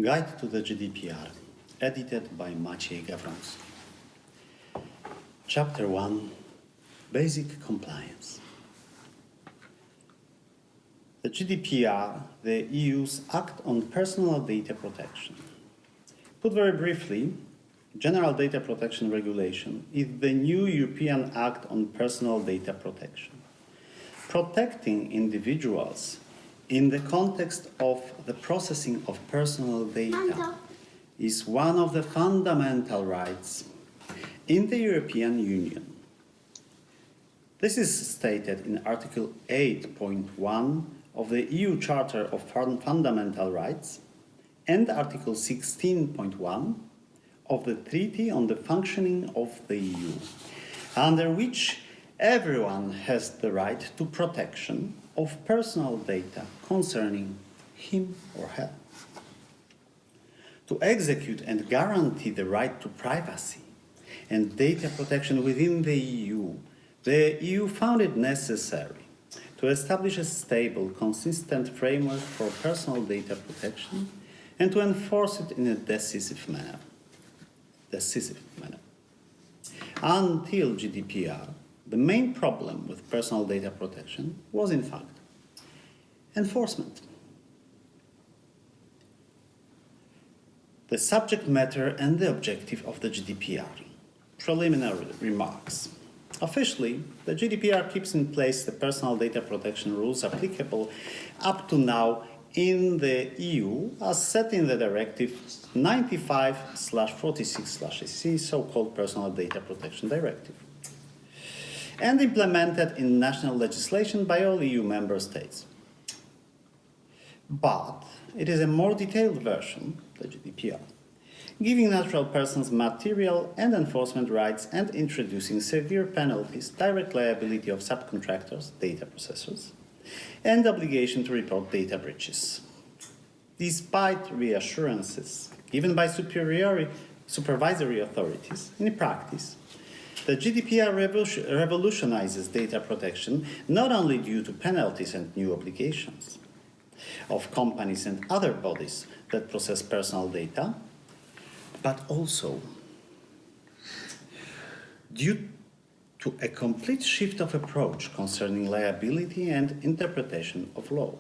Guide to the GDPR, edited by Maciej Gawroński. Chapter 1, Basic Compliance. The GDPR, the EU's Act on Personal Data Protection. Put very briefly, General Data Protection Regulation is the new European Act on Personal Data Protection. Protecting individuals in the context of the processing of personal data is one of the fundamental rights in the European Union. This is stated in Article 8.1 of the EU Charter of Fundamental Rights and Article 16.1 of the Treaty on the Functioning of the EU, under which everyone has the right to protection of personal data concerning him or her. To execute and guarantee the right to privacy and data protection within the EU found it necessary to establish a stable, consistent framework for personal data protection and to enforce it in a decisive manner. Until GDPR, the main problem with personal data protection was, in fact, enforcement. The subject matter and the objective of the GDPR. Preliminary remarks. Officially, the GDPR keeps in place the personal data protection rules applicable up to now in the EU as set in the Directive 95/46/EC, so-called Personal Data Protection Directive, and implemented in national legislation by all EU member states. But it is a more detailed version, the GDPR, giving natural persons material and enforcement rights and introducing severe penalties, direct liability of subcontractors, data processors, and obligation to report data breaches. Despite reassurances given by supervisory authorities, in practice, the GDPR revolutionizes data protection not only due to penalties and new obligations of companies and other bodies that process personal data, but also due to a complete shift of approach concerning liability and interpretation of law.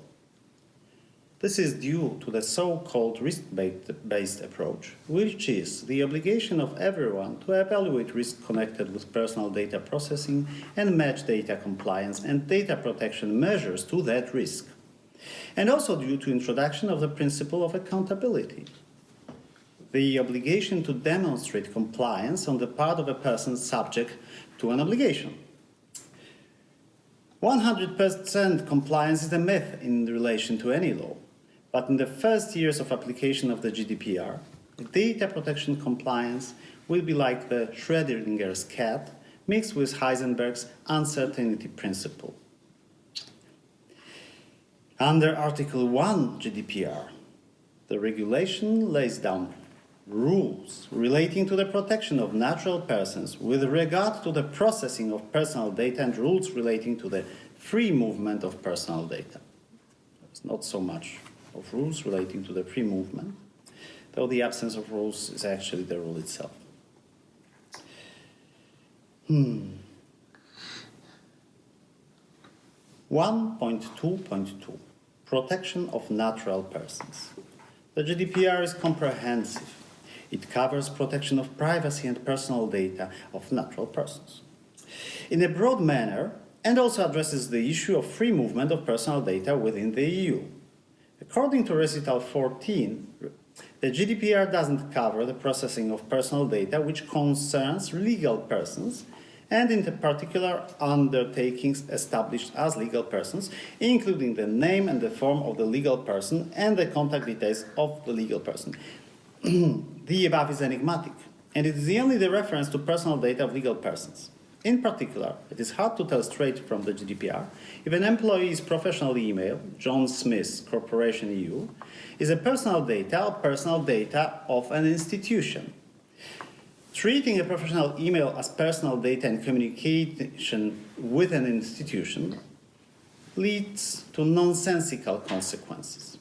This is due to the so-called risk-based approach, which is the obligation of everyone to evaluate risk connected with personal data processing and match data compliance and data protection measures to that risk. And also due to introduction of the principle of accountability, the obligation to demonstrate compliance on the part of a person subject to an obligation. 100% compliance is a myth in relation to any law, but in the first years of application of the GDPR, data protection compliance will be like the Schrödinger's cat mixed with Heisenberg's uncertainty principle. Under Article 1 GDPR, the regulation lays down rules relating to the protection of natural persons with regard to the processing of personal data and rules relating to the free movement of personal data. There's not so much of rules relating to the free movement, though the absence of rules is actually the rule itself. 1.2.2 Protection of natural persons. The GDPR is comprehensive. It covers protection of privacy and personal data of natural persons in a broad manner and also addresses the issue of free movement of personal data within the EU. According to Recital 14, the GDPR doesn't cover the processing of personal data which concerns legal persons and in particular undertakings established as legal persons, including the name and the form of the legal person and the contact details of the legal person. The above is enigmatic, and it is only the reference to personal data of legal persons. In particular, it is hard to tell straight from the GDPR if an employee's professional email, John Smith Corporation EU, is a personal data or personal data of an institution. Treating a professional email as personal data and communication with an institution leads to nonsensical consequences.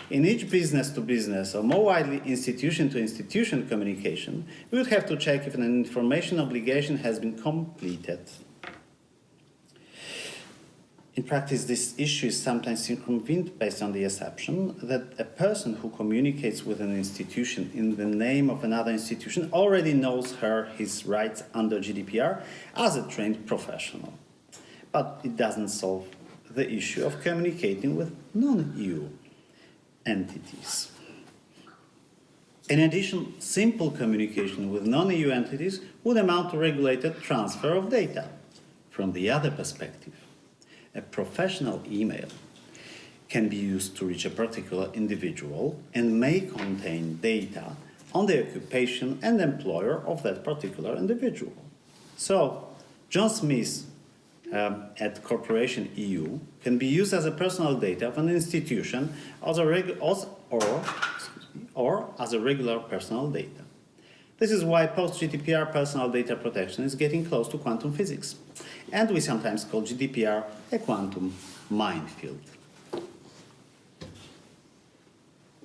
In each business-to-business or more widely institution-to-institution communication, we would have to check if an information obligation has been completed. In practice, this issue is sometimes circumvented based on the assumption that a person who communicates with an institution in the name of another institution already knows his rights under GDPR as a trained professional. But it doesn't solve the issue of communicating with non-EU entities. In addition, simple communication with non-EU entities would amount to regulated transfer of data. From the other perspective, a professional email can be used to reach a particular individual and may contain data on the occupation and employer of that particular individual. So, John Smith at Corporation EU can be used as a personal data of an institution or as a regular personal data. This is why post-GDPR personal data protection is getting close to quantum physics. And we sometimes call GDPR a quantum minefield.